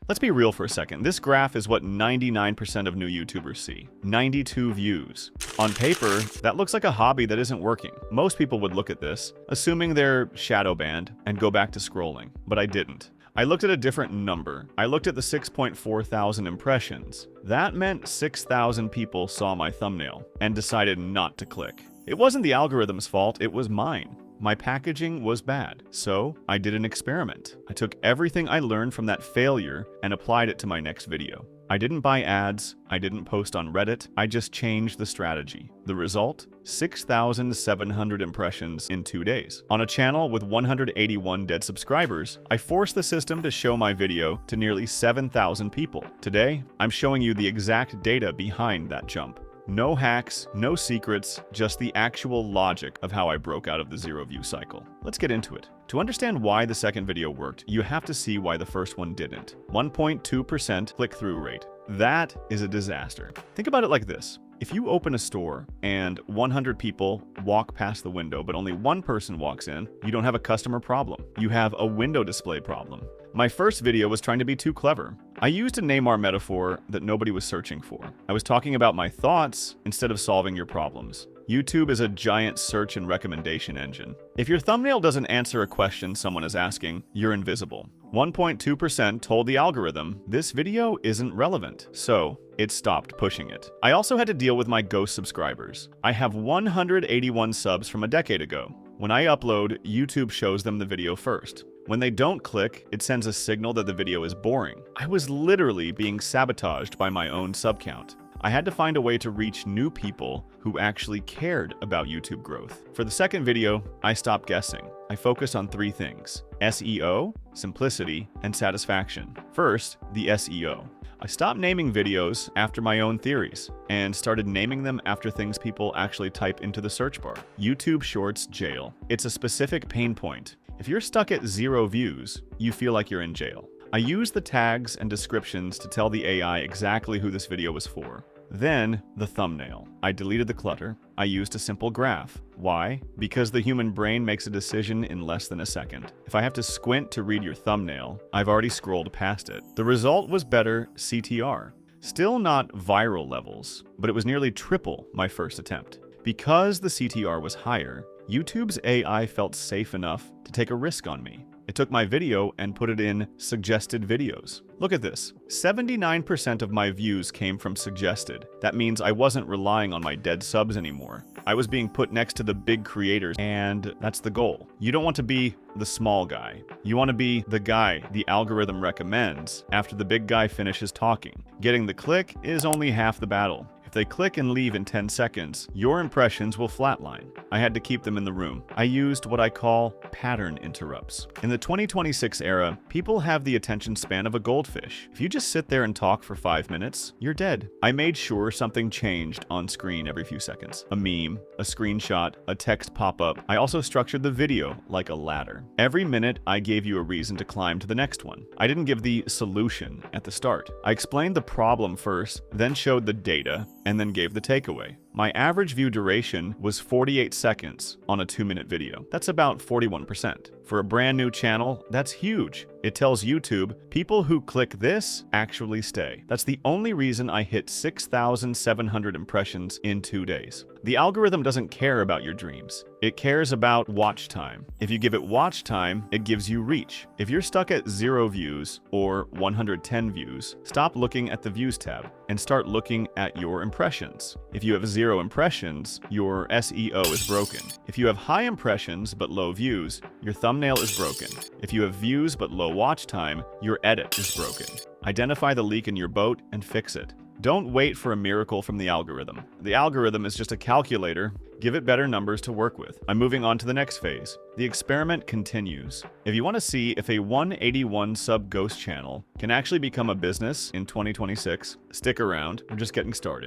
Let's be real for a second. This graph is what 99% of new YouTubers see. 92 views. On paper, that looks like a hobby that isn't working. Most people would look at this, assuming they're shadow banned, and go back to scrolling. But I didn't. I looked at a different number. I looked at the 6.4 thousand impressions. That meant 6,000 people saw my thumbnail and decided not to click. It wasn't the algorithm's fault, it was mine. My packaging was bad, so I did an experiment. I took everything I learned from that failure and applied it to my next video. I didn't buy ads, I didn't post on Reddit, I just changed the strategy. The result? 6,700 impressions in 2 days. On a channel with 181 dead subscribers, I forced the system to show my video to nearly 7,000 people. Today, I'm showing you the exact data behind that jump. No hacks, no secrets, just the actual logic of how I broke out of the zero view cycle. Let's get into it. To understand why the second video worked, you have to see why the first one didn't. 1.2% click-through rate. That is a disaster. Think about it like this. If you open a store and 100 people walk past the window, but only one person walks in, you don't have a customer problem. You have a window display problem. My first video was trying to be too clever. I used a Neymar metaphor that nobody was searching for. I was talking about my thoughts instead of solving your problems. YouTube is a giant search and recommendation engine. If your thumbnail doesn't answer a question someone is asking, you're invisible. 1.2% told the algorithm this video isn't relevant, so it stopped pushing it. I also had to deal with my ghost subscribers. I have 181 subs from a decade ago. When I upload, YouTube shows them the video first. When they don't click, it sends a signal that the video is boring. I was literally being sabotaged by my own sub count. I had to find a way to reach new people who actually cared about YouTube growth. For the second video, I stopped guessing. I focused on 3 things: SEO, simplicity, and satisfaction. First, the SEO. I stopped naming videos after my own theories and started naming them after things people actually type into the search bar. YouTube Shorts jail. It's a specific pain point. If you're stuck at 0 views, you feel like you're in jail. I used the tags and descriptions to tell the AI exactly who this video was for. Then, the thumbnail. I deleted the clutter. I used a simple graph. Why? Because the human brain makes a decision in less than a second. If I have to squint to read your thumbnail, I've already scrolled past it. The result was better CTR. Still not viral levels, but it was nearly triple my first attempt. Because the CTR was higher, YouTube's AI felt safe enough to take a risk on me. It took my video and put it in suggested videos. Look at this. 79% of my views came from suggested. That means I wasn't relying on my dead subs anymore. I was being put next to the big creators, and that's the goal. You don't want to be the small guy. You want to be the guy the algorithm recommends after the big guy finishes talking. Getting the click is only half the battle. If they click and leave in 10 seconds, your impressions will flatline. I had to keep them in the room. I used what I call pattern interrupts. In the 2026 era, people have the attention span of a goldfish. If you just sit there and talk for 5 minutes, you're dead. I made sure something changed on screen every few seconds. A meme, a screenshot, a text pop-up. I also structured the video like a ladder. Every minute, I gave you a reason to climb to the next one. I didn't give the solution at the start. I explained the problem first, then showed the data, and then gave the takeaway. My average view duration was 48 seconds on a 2-minute video. That's about 41%. For a brand new channel, that's huge. It tells YouTube, people who click this actually stay. That's the only reason I hit 6,700 impressions in 2 days. The algorithm doesn't care about your dreams. It cares about watch time. If you give it watch time, it gives you reach. If you're stuck at 0 views or 110 views, stop looking at the views tab and start looking at your impressions. If you have 0 impressions, your SEO is broken. If you have high impressions but low views, your thumbnail is broken. If you have views but low watch time, your edit is broken. Identify the leak in your boat and fix it. Don't wait for a miracle from the algorithm. The algorithm is just a calculator. Give it better numbers to work with. I'm moving on to the next phase. The experiment continues. If you want to see if a 181 sub ghost channel can actually become a business in 2026, stick around. We're just getting started.